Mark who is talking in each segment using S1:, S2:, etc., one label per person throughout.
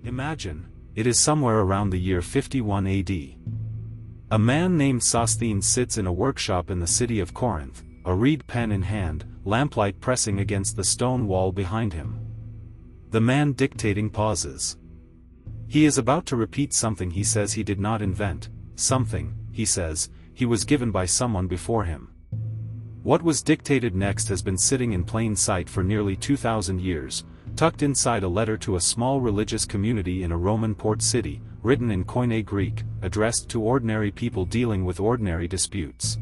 S1: Imagine, it is somewhere around the year 51 AD. A man named Sosthenes sits in a workshop in the city of Corinth, a reed pen in hand, lamplight pressing against the stone wall behind him. The man dictating pauses. He is about to repeat something he says he did not invent, something, he says, he was given by someone before him. What was dictated next has been sitting in plain sight for nearly 2,000 years, tucked inside a letter to a small religious community in a Roman port city, written in Koine Greek, addressed to ordinary people dealing with ordinary disputes.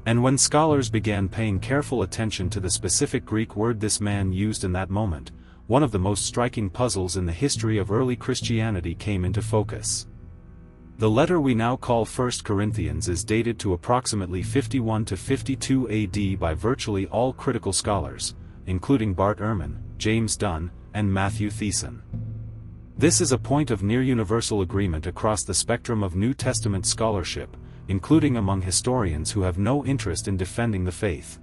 S1: And when scholars began paying careful attention to the specific Greek word this man used in that moment, one of the most striking puzzles in the history of early Christianity came into focus. The letter we now call 1 Corinthians is dated to approximately 51 to 52 AD by virtually all critical scholars, including Bart Ehrman, James Dunn, and Matthew Thiessen. This is a point of near universal agreement across the spectrum of New Testament scholarship, including among historians who have no interest in defending the faith.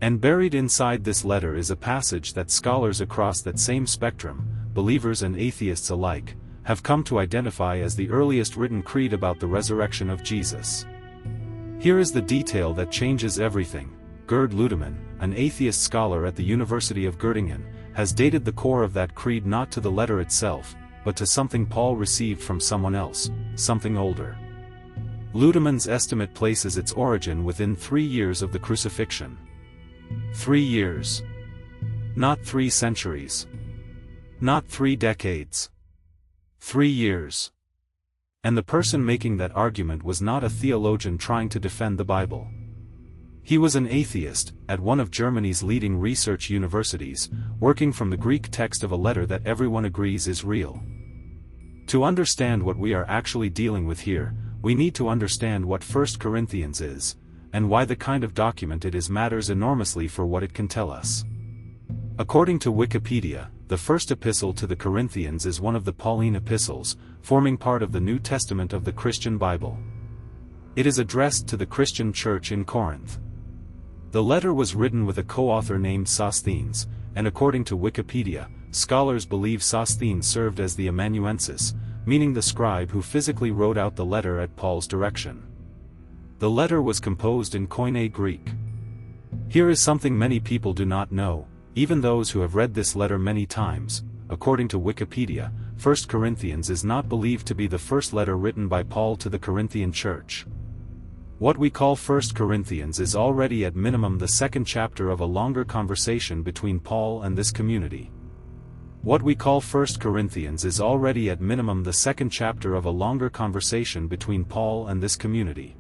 S1: And buried inside this letter is a passage that scholars across that same spectrum, believers and atheists alike, have come to identify as the earliest written creed about the resurrection of Jesus. Here is the detail that changes everything. Gerd Ludemann, an atheist scholar at the University of Göttingen, has dated the core of that creed not to the letter itself, but to something Paul received from someone else, something older. Ludemann's estimate places its origin within 3 years of the crucifixion. 3 years. Not 3 centuries. Not 3 decades. 3 years. And the person making that argument was not a theologian trying to defend the Bible. He was an atheist, at one of Germany's leading research universities, working from the Greek text of a letter that everyone agrees is real. To understand what we are actually dealing with here, we need to understand what 1 Corinthians is, and why the kind of document it is matters enormously for what it can tell us. According to Wikipedia, the first epistle to the Corinthians is one of the Pauline epistles, forming part of the New Testament of the Christian Bible. It is addressed to the Christian church in Corinth. The letter was written with a co-author named Sosthenes, and according to Wikipedia, scholars believe Sosthenes served as the amanuensis, meaning the scribe who physically wrote out the letter at Paul's direction. The letter was composed in Koine Greek. Here is something many people do not know, even those who have read this letter many times. According to Wikipedia, 1 Corinthians is not believed to be the first letter written by Paul to the Corinthian church. What we call 1 Corinthians is already at minimum the second chapter of a longer conversation between Paul and this community. What we call 1 Corinthians is already at minimum the second chapter of a longer conversation between Paul and this community.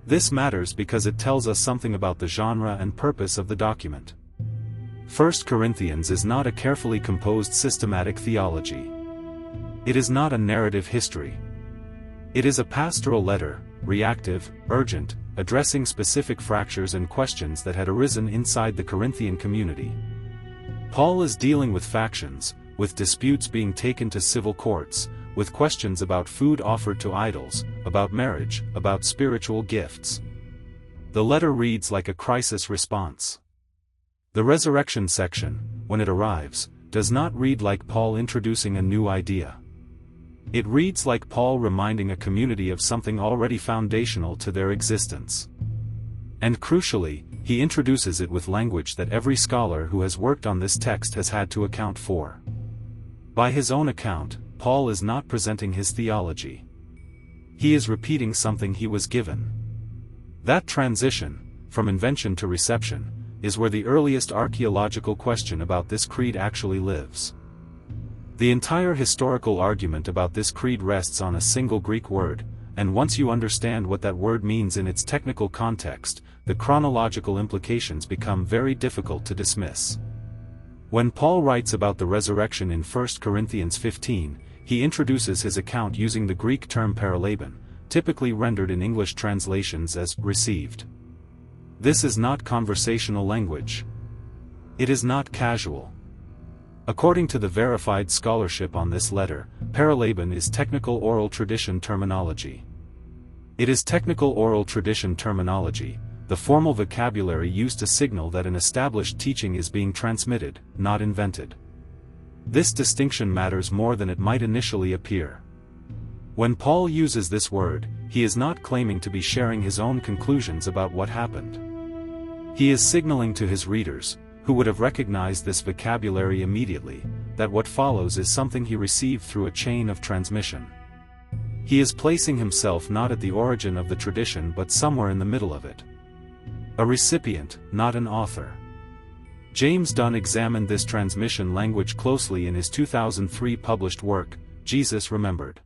S1: This matters because it tells us something about the genre and purpose of the document. 1 Corinthians is not a carefully composed systematic theology. It is not a narrative history. It is a pastoral letter, reactive, urgent, addressing specific fractures and questions that had arisen inside the Corinthian community. Paul is dealing with factions, with disputes being taken to civil courts, with questions about food offered to idols, about marriage, about spiritual gifts. The letter reads like a crisis response. The resurrection section, when it arrives, does not read like Paul introducing a new idea. It reads like Paul reminding a community of something already foundational to their existence. And crucially, he introduces it with language that every scholar who has worked on this text has had to account for. By his own account, Paul is not presenting his theology. He is repeating something he was given. That transition, from invention to reception, is where the earliest archaeological question about this creed actually lives. The entire historical argument about this creed rests on a single Greek word, and once you understand what that word means in its technical context, the chronological implications become very difficult to dismiss. When Paul writes about the resurrection in 1 Corinthians 15, he introduces his account using the Greek term paradidōmi, typically rendered in English translations as received. This is not conversational language. It is not casual. According to the verified scholarship on this letter, paradidōmi is technical oral tradition terminology. It is technical oral tradition terminology, the formal vocabulary used to signal that an established teaching is being transmitted, not invented. This distinction matters more than it might initially appear. When Paul uses this word, he is not claiming to be sharing his own conclusions about what happened. He is signaling to his readers, who would have recognized this vocabulary immediately, that what follows is something he received through a chain of transmission. He is placing himself not at the origin of the tradition but somewhere in the middle of it. A recipient, not an author. James Dunn examined this transmission language closely in his 2003 published work, Jesus Remembered.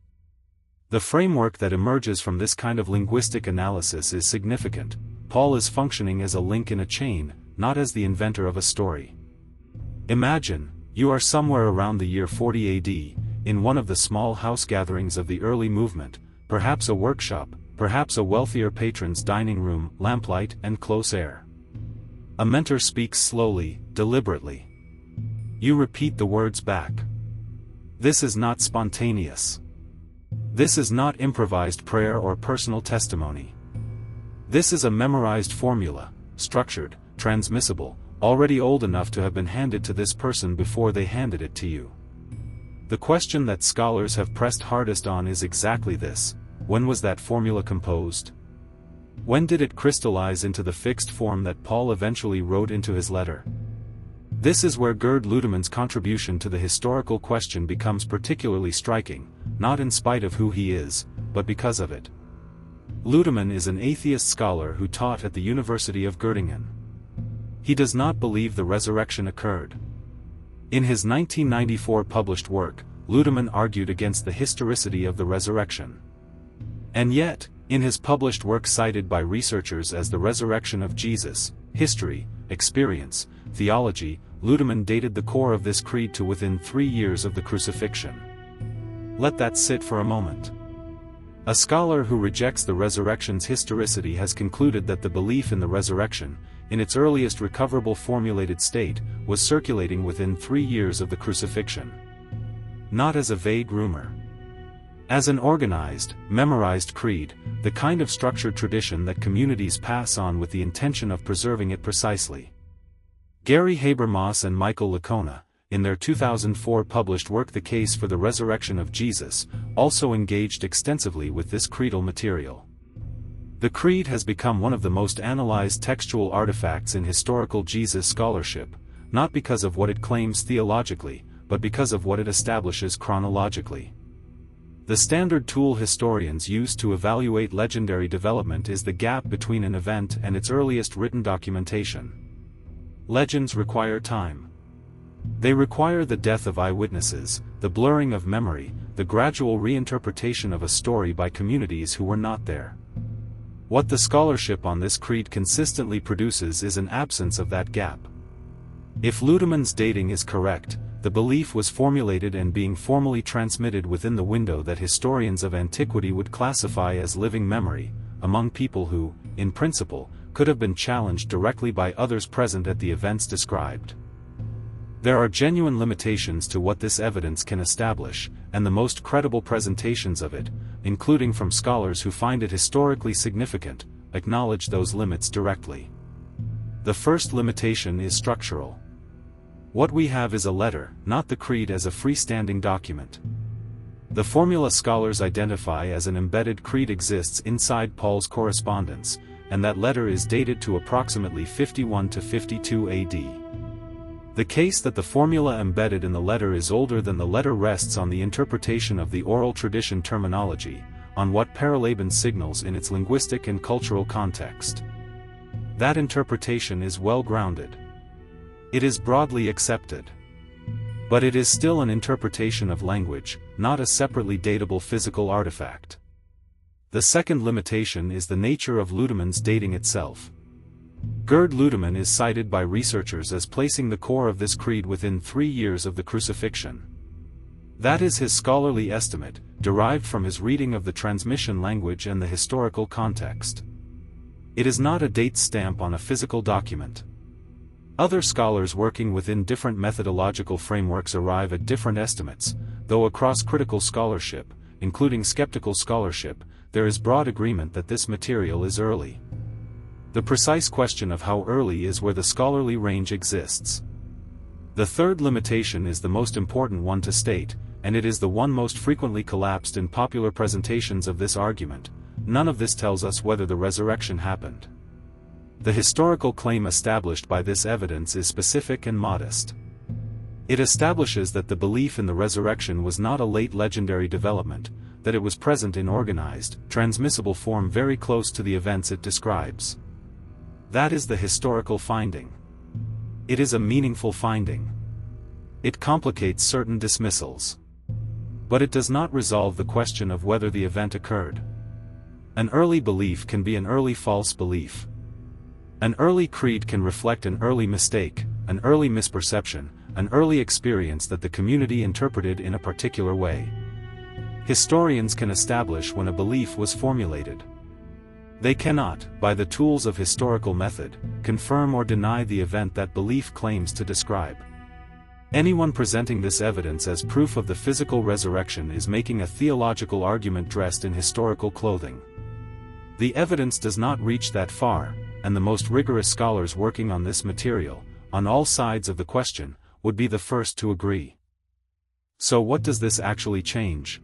S1: The framework that emerges from this kind of linguistic analysis is significant. Paul is functioning as a link in a chain, not as the inventor of a story. Imagine, you are somewhere around the year 40 AD, in one of the small house gatherings of the early movement, perhaps a workshop, perhaps a wealthier patron's dining room, lamplight and close air. A mentor speaks slowly, deliberately. You repeat the words back. This is not spontaneous. This is not improvised prayer or personal testimony. This is a memorized formula, structured, transmissible, already old enough to have been handed to this person before they handed it to you. The question that scholars have pressed hardest on is exactly this: when was that formula composed? When did it crystallize into the fixed form that Paul eventually wrote into his letter? This is where Gerd Lüdemann's contribution to the historical question becomes particularly striking, not in spite of who he is, but because of it. Lüdemann is an atheist scholar who taught at the University of Göttingen. He does not believe the resurrection occurred. In his 1994 published work, Lüdemann argued against the historicity of the resurrection. And yet, in his published work cited by researchers as The Resurrection of Jesus, History, Experience, Theology, Lüdemann dated the core of this creed to within 3 years of the crucifixion. Let that sit for a moment. A scholar who rejects the resurrection's historicity has concluded that the belief in the resurrection, in its earliest recoverable formulated state, was circulating within 3 years of the crucifixion. Not as a vague rumor. As an organized, memorized creed, the kind of structured tradition that communities pass on with the intention of preserving it precisely. Gary Habermas and Michael Licona, in their 2004 published work The Case for the Resurrection of Jesus, also engaged extensively with this creedal material. The creed has become one of the most analyzed textual artifacts in historical Jesus scholarship, not because of what it claims theologically, but because of what it establishes chronologically. The standard tool historians use to evaluate legendary development is the gap between an event and its earliest written documentation. Legends require time. They require the death of eyewitnesses, the blurring of memory, the gradual reinterpretation of a story by communities who were not there. What the scholarship on this creed consistently produces is an absence of that gap. If Lüdemann's dating is correct, the belief was formulated and being formally transmitted within the window that historians of antiquity would classify as living memory, among people who, in principle, could have been challenged directly by others present at the events described. There are genuine limitations to what this evidence can establish, and the most credible presentations of it, including from scholars who find it historically significant, acknowledge those limits directly. The first limitation is structural. What we have is a letter, not the creed as a freestanding document. The formula scholars identify as an embedded creed exists inside Paul's correspondence, and that letter is dated to approximately 51 to 52 AD. The case that the formula embedded in the letter is older than the letter rests on the interpretation of the oral tradition terminology, on what paralaban signals in its linguistic and cultural context. That interpretation is well grounded. It is broadly accepted. But it is still an interpretation of language, not a separately datable physical artifact. The second limitation is the nature of Lüdemann's dating itself. Gerd Lüdemann is cited by researchers as placing the core of this creed within 3 years of the crucifixion. That is his scholarly estimate, derived from his reading of the transmission language and the historical context. It is not a date stamp on a physical document. Other scholars working within different methodological frameworks arrive at different estimates, though across critical scholarship, including skeptical scholarship, there is broad agreement that this material is early. The precise question of how early is where the scholarly range exists. The third limitation is the most important one to state, and it is the one most frequently collapsed in popular presentations of this argument. None of this tells us whether the resurrection happened. The historical claim established by this evidence is specific and modest. It establishes that the belief in the resurrection was not a late legendary development, that it was present in organized, transmissible form very close to the events it describes. That is the historical finding. It is a meaningful finding. It complicates certain dismissals. But it does not resolve the question of whether the event occurred. An early belief can be an early false belief. An early creed can reflect an early mistake, an early misperception, an early experience that the community interpreted in a particular way. Historians can establish when a belief was formulated. They cannot, by the tools of historical method, confirm or deny the event that belief claims to describe. Anyone presenting this evidence as proof of the physical resurrection is making a theological argument dressed in historical clothing. The evidence does not reach that far, and the most rigorous scholars working on this material, on all sides of the question, would be the first to agree. So what does this actually change?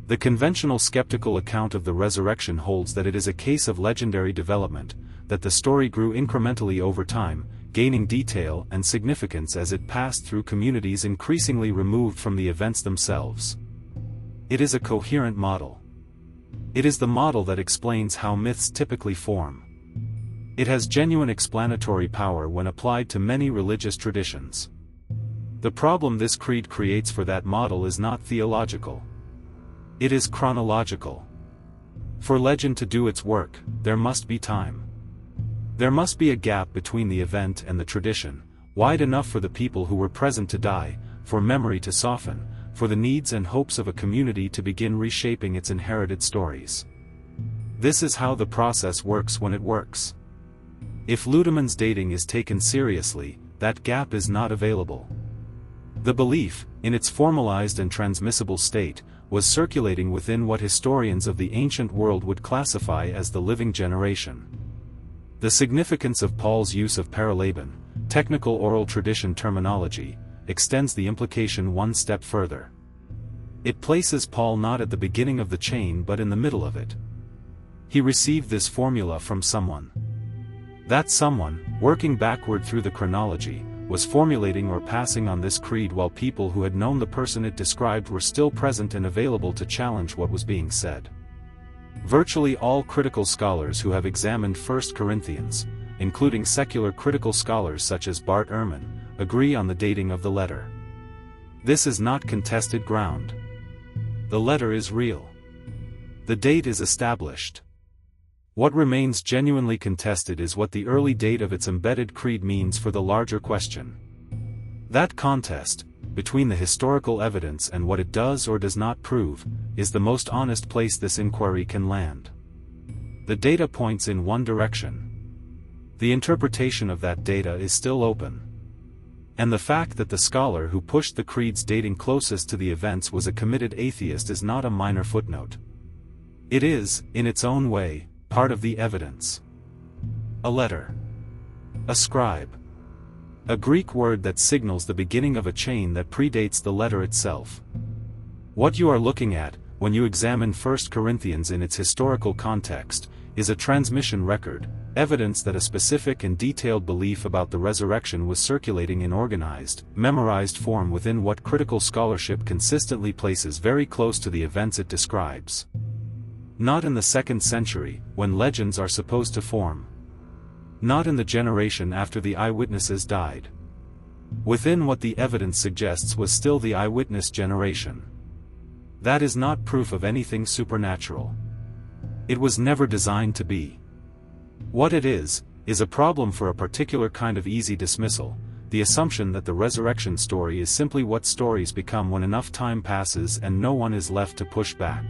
S1: The conventional skeptical account of the resurrection holds that it is a case of legendary development, that the story grew incrementally over time, gaining detail and significance as it passed through communities increasingly removed from the events themselves. It is a coherent model. It is the model that explains how myths typically form. It has genuine explanatory power when applied to many religious traditions. The problem this creed creates for that model is not theological. It is chronological. For legend to do its work, there must be time. There must be a gap between the event and the tradition, wide enough for the people who were present to die, for memory to soften, for the needs and hopes of a community to begin reshaping its inherited stories. This is how the process works when it works. If Ludemann's dating is taken seriously, that gap is not available. The belief, in its formalized and transmissible state, was circulating within what historians of the ancient world would classify as the living generation. The significance of Paul's use of paradidōmi, technical oral tradition terminology, extends the implication one step further. It places Paul not at the beginning of the chain but in the middle of it. He received this formula from someone. That someone, working backward through the chronology, was formulating or passing on this creed while people who had known the person it described were still present and available to challenge what was being said. Virtually all critical scholars who have examined 1 Corinthians, including secular critical scholars such as Bart Ehrman, agree on the dating of the letter. This is not contested ground. The letter is real. The date is established. What remains genuinely contested is what the early date of its embedded creed means for the larger question. That contest, between the historical evidence and what it does or does not prove, is the most honest place this inquiry can land. The data points in one direction. The interpretation of that data is still open. And the fact that the scholar who pushed the creed's dating closest to the events was a committed atheist is not a minor footnote. It is, in its own way, part of the evidence. A letter. A scribe. A Greek word that signals the beginning of a chain that predates the letter itself. What you are looking at, when you examine 1 Corinthians in its historical context, is a transmission record, evidence that a specific and detailed belief about the resurrection was circulating in organized, memorized form within what critical scholarship consistently places very close to the events it describes. Not in the 2nd century, when legends are supposed to form. Not in the generation after the eyewitnesses died. Within what the evidence suggests was still the eyewitness generation. That is not proof of anything supernatural. It was never designed to be. What it is a problem for a particular kind of easy dismissal, the assumption that the resurrection story is simply what stories become when enough time passes and no one is left to push back.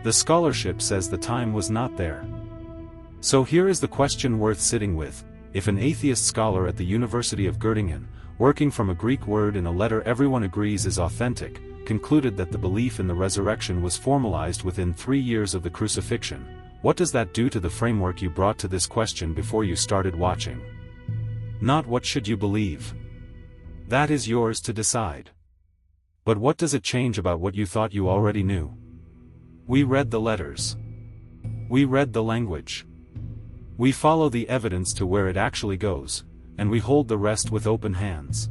S1: The scholarship says the time was not there. So here is the question worth sitting with: if an atheist scholar at the University of Göttingen, working from a Greek word in a letter everyone agrees is authentic, concluded that the belief in the resurrection was formalized within 3 years of the crucifixion, what does that do to the framework you brought to this question before you started watching? Not what should you believe. That is yours to decide. But what does it change about what you thought you already knew? We read the letters. We read the language. We follow the evidence to where it actually goes, and we hold the rest with open hands.